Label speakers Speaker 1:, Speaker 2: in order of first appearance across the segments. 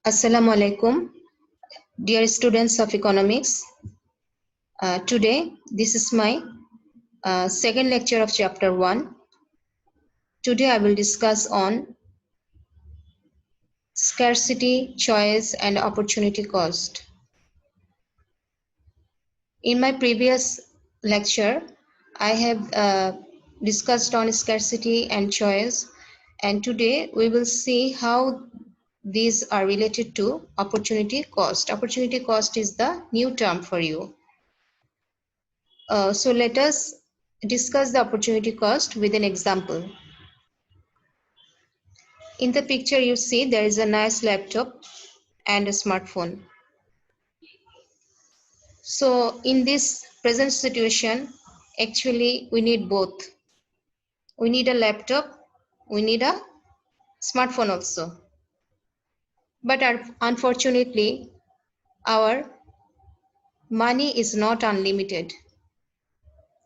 Speaker 1: Assalamu alaikum, dear students of economics. Today, this is my second lecture of chapter 1. Today, I will discuss on scarcity, choice, and opportunity cost. In my previous lecture, I have discussed on scarcity and choice, and today we will see how these are related to opportunity cost. Opportunity cost is the new term for you. So let us discuss the opportunity cost with an example. In the picture you see there is a nice laptop and a smartphone. So in this present situation, actually we need both. We need a laptop, we need a smartphone also. But unfortunately, our money is not unlimited.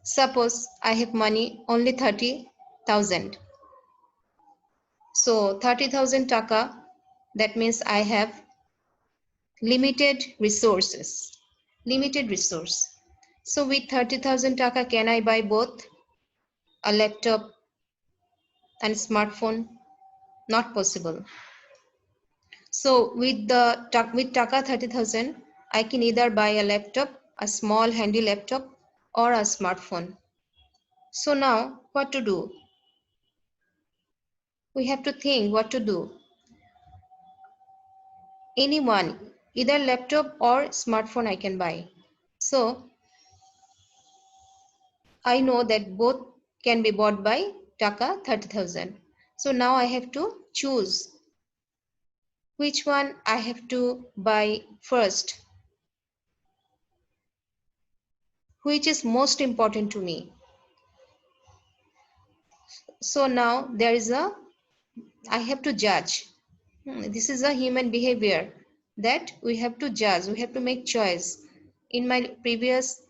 Speaker 1: Suppose I have money only 30,000. So 30,000 taka, that means I have limited resources. Limited resource. So with 30,000 taka, can I buy both a laptop and smartphone? Not possible. So with taka 30,000, I can either buy a laptop, a small handy laptop, or a smartphone. So now what to do? We have to think what to do. Anyone, either laptop or smartphone I can buy. So I know that both can be bought by taka 30,000. So now I have to choose which one I have to buy first, which is most important to me. So now I have to judge. This is a human behavior that we have to judge, we have to make choice. In my previous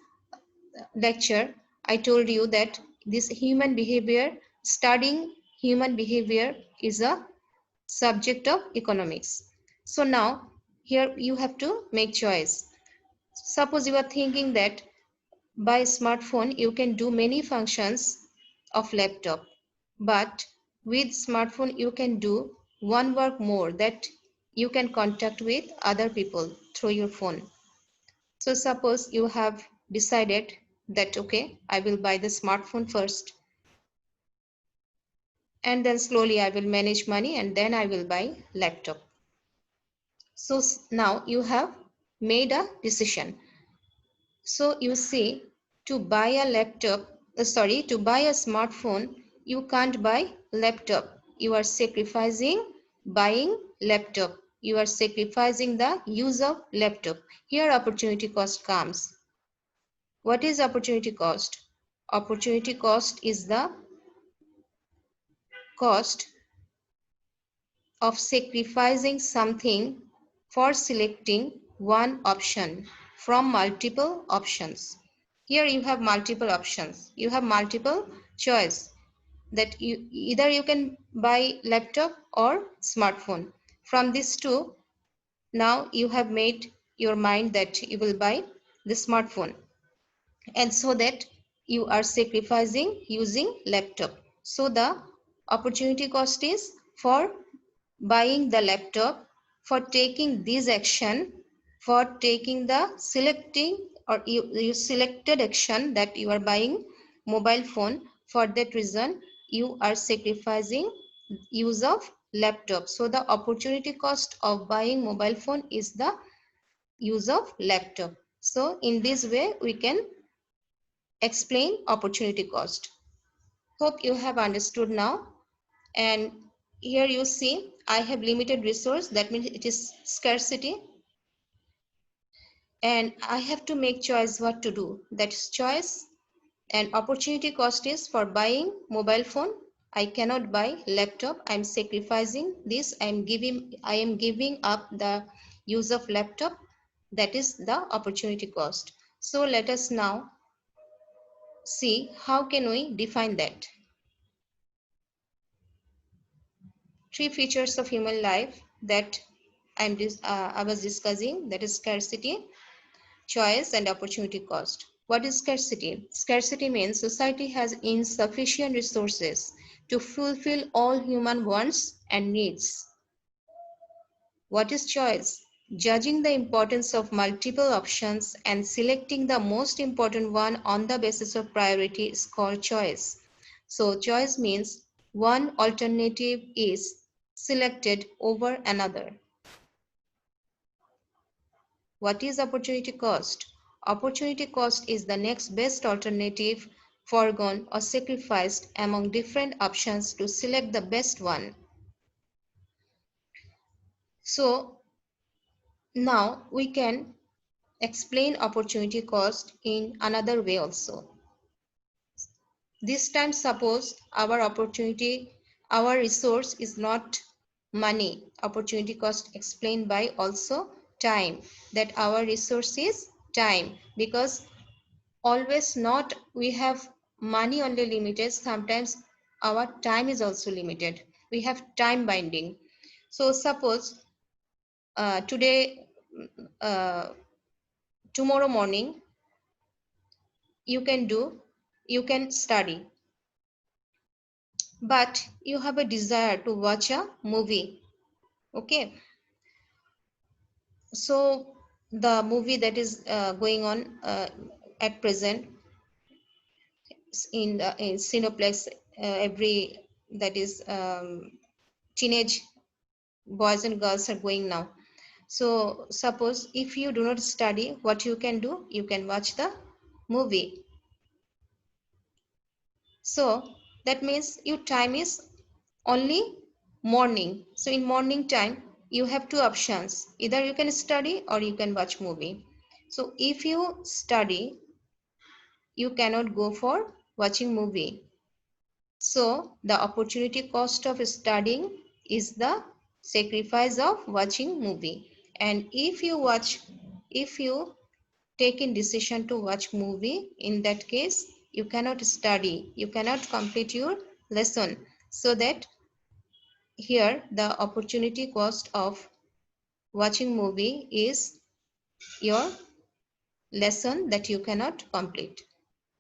Speaker 1: lecture, I told you that this human behavior, studying human behavior is a subject of economics. So now here you have to make choice. Suppose you are thinking that by smartphone you can do many functions of laptop, but with smartphone you can do one work more, that you can contact with other people through your phone. So suppose you have decided that okay, I will buy the smartphone first, and then slowly I will manage money and then I will buy laptop. So now you have made a decision. So you see, to buy a to buy a smartphone, you can't buy laptop. You are sacrificing buying laptop. You are sacrificing the use of laptop. Here opportunity cost comes. What is opportunity cost? Opportunity cost is the cost of sacrificing something for selecting one option from multiple options. Here you have multiple options. You have multiple choice that either you can buy laptop or smartphone. From these two, now you have made your mind that you will buy the smartphone, and so that you are sacrificing using laptop. So the opportunity cost is for buying the laptop, for taking this action, for taking the selecting, or you selected action that you are buying mobile phone. For that reason you are sacrificing use of laptop. So the opportunity cost of buying mobile phone is the use of laptop. So in this way we can explain opportunity cost. Hope you have understood now. And here you see I have limited resource, that means it is scarcity, and I have to make choice what to do, that is choice. And opportunity cost is for buying mobile phone, I cannot buy laptop, I am sacrificing this, I am giving up the use of laptop, that is the opportunity cost. So let us now see how can we define that. Three features of human life that I was discussing, that is scarcity, choice, and opportunity cost. What is scarcity? Scarcity means society has insufficient resources to fulfill all human wants and needs. What is choice? Judging the importance of multiple options and selecting the most important one on the basis of priority is called choice. So choice means one alternative is selected over another. What is opportunity cost? Opportunity cost is the next best alternative foregone or sacrificed among different options to select the best one. So now we can explain opportunity cost in another way also. This time suppose our resource is not money. Opportunity cost explained by also time, that our resource is time, because always not we have money only limited, sometimes our time is also limited. We have time binding. So suppose today tomorrow morning you can study, but you have a desire to watch a movie. Okay, so the movie that is going on at present in Cineplex, every that is teenage boys and girls are going now. So suppose if you do not study, what you can do, you can watch the movie. So that means your time is only morning. So in morning time you have two options, either you can study or you can watch movie. So if you study, you cannot go for watching movie. So the opportunity cost of studying is the sacrifice of watching movie. And if you take in decision to watch movie, in that case you cannot study, you cannot complete your lesson. So that here the opportunity cost of watching movie is your lesson that you cannot complete.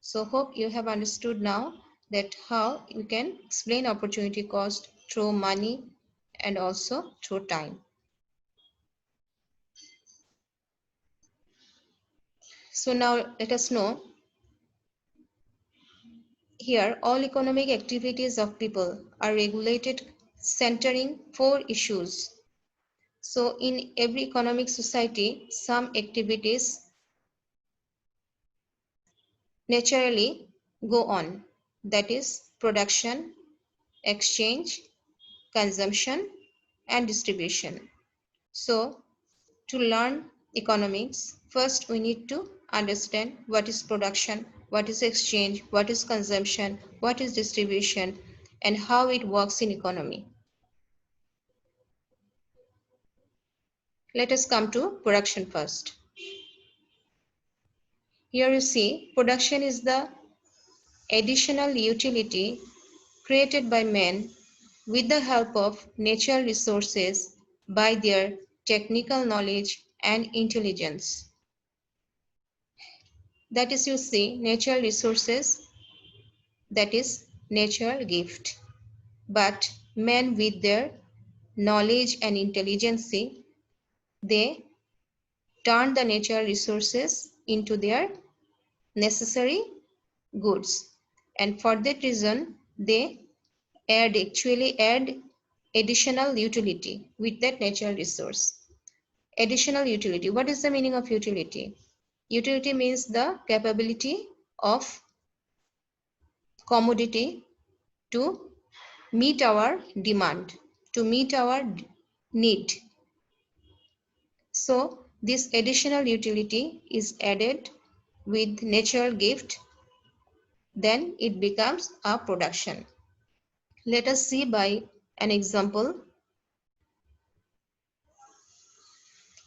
Speaker 1: So hope you have understood now that how you can explain opportunity cost through money and also through time. So now let us know, here all economic activities of people are regulated centering four issues. So in every economic society, some activities naturally go on, that is production, exchange, consumption, and distribution. So to learn economics, first we need to understand what is production, what is exchange, what is consumption, what is distribution, and how it works in economy. Let us come to production first. Here you see, production is the additional utility created by men with the help of natural resources by their technical knowledge and intelligence. That is, you see, natural resources, that is natural gift. But men with their knowledge and intelligence, they turn the natural resources into their necessary goods. And for that reason, they actually add additional utility with that natural resource. Additional utility. What is the meaning of utility? Utility means the capability of commodity to meet our demand, to meet our need. So this additional utility is added with natural gift, then it becomes a production. Let us see by an example.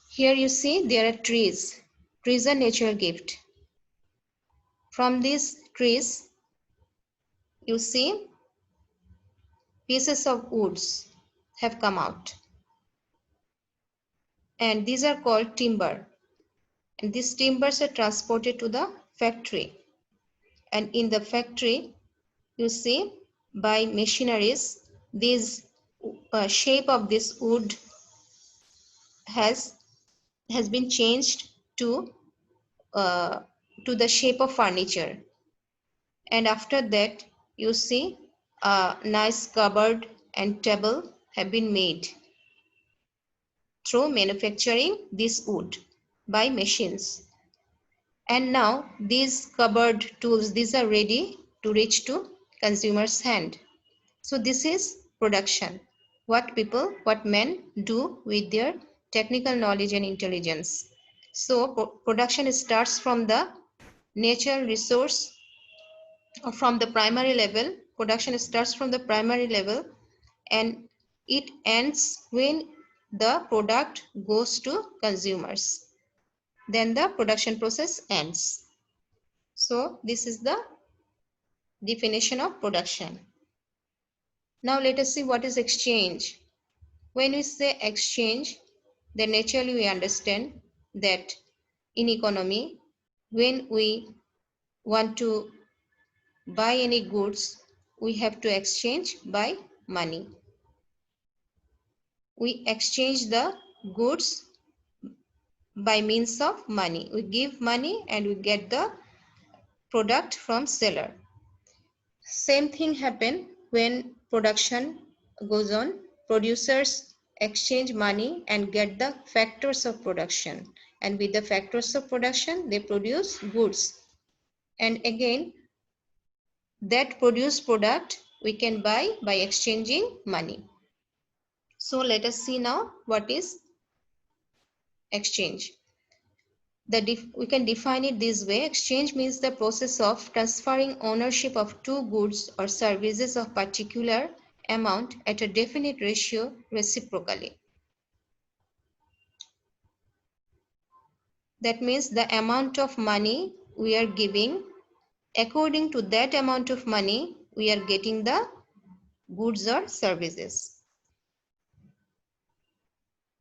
Speaker 1: Here you see there are trees. Trees are natural gift. From these trees, you see pieces of woods have come out. and these are called timber. And these timbers are transported to the factory. And in the factory, you see, by machineries, this shape of this wood has been changed uh, to the shape of furniture. And after that, you see a nice cupboard and table have been made through manufacturing this wood by machines. And now these cupboard tools, these are ready to reach to consumer's hand. So this is production. What men do with their technical knowledge and intelligence. So production starts from the natural resource, or from the primary level. Production starts from the primary level and it ends when the product goes to consumers. Then the production process ends. So this is the definition of production. Now let us see what is exchange. When we say exchange, then naturally we understand that in economy, when we want to buy any goods, we have to exchange by money. We exchange the goods by means of money. We give money and we get the product from seller. Same thing happen when production goes on. Producers exchange money and get the factors of production. And with the factors of production, they produce goods. And again, that produced product we can buy by exchanging money. So let us see now what is exchange. We can define it this way. Exchange means the process of transferring ownership of two goods or services of particular amount at a definite ratio reciprocally. That means the amount of money we are giving, according to that amount of money, we are getting the goods or services.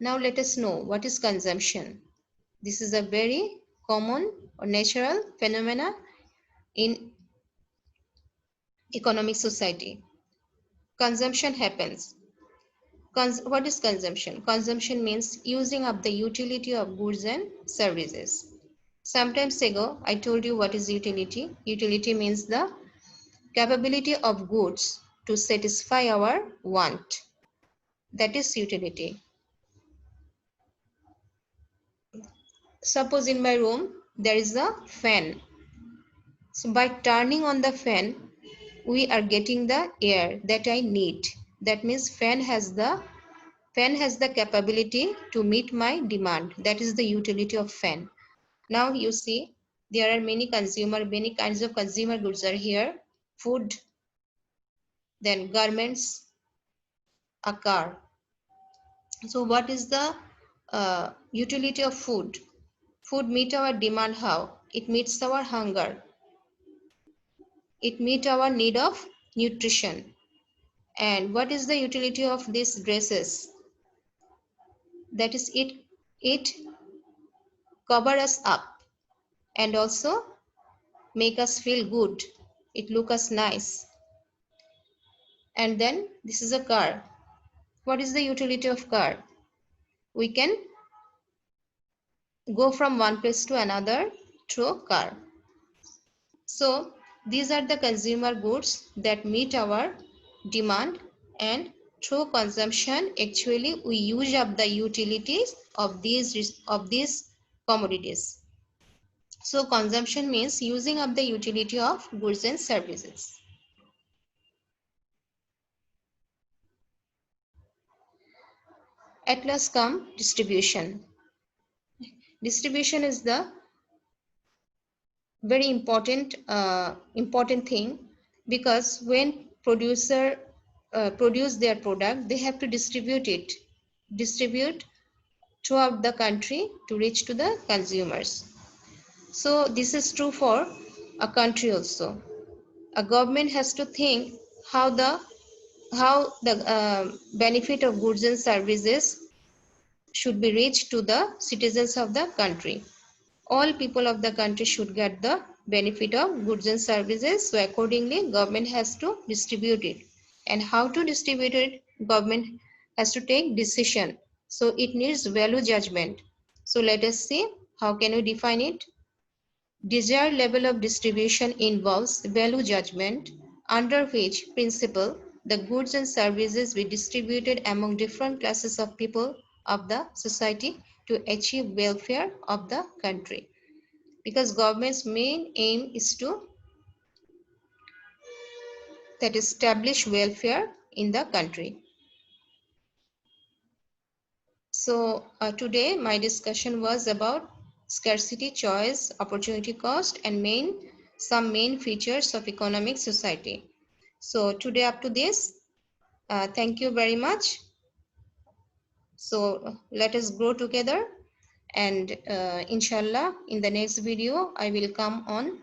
Speaker 1: Now let us know what is consumption. This is a very common or natural phenomena in economic society. Consumption happens. What is consumption? Consumption means using up the utility of goods and services. Sometimes ago, I told you what is utility. Utility means the capability of goods to satisfy our want. That is utility. Suppose in my room, there is a fan. So by turning on the fan, we are getting the air that I need. That means fan has the capability to meet my demand. That is the utility of fan. Now you see there are many kinds of consumer goods are here. Food, then garments, a car. So what is the utility of food? Food meet our demand how? It meets our hunger. It meets our need of nutrition. And what is the utility of these dresses? That is it cover us up and also make us feel good. It look us nice. And then this is a car. What is the utility of car? We can go from one place to another through car. So these are the consumer goods that meet our demand, and through consumption actually we use up the utilities of these commodities. So consumption means using up the utility of goods and services. At last come distribution. Distribution is the very important thing, because when producer produce their product, they have to distribute throughout the country to reach to the consumers. So this is true for a country also. A government has to think how the benefit of goods and services should be reached to the citizens of the country. All people of the country should get the benefit of goods and services. So accordingly, government has to distribute it. And how to distribute it? Government has to take decision. So it needs value judgment. So let us see how can we define it. Desired level of distribution involves value judgment, under which principle the goods and services be distributed among different classes of people of the society to achieve welfare of the country. Because government's main aim is to establish welfare in the country. So today my discussion was about scarcity, choice, opportunity cost, and some main features of economic society. So today up to this, thank you very much. So let us grow together, and inshallah in the next video I will come on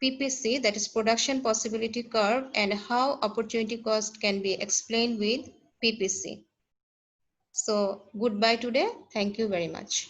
Speaker 1: PPC, that is production possibility curve, and how opportunity cost can be explained with PPC. So goodbye today. Thank you very much.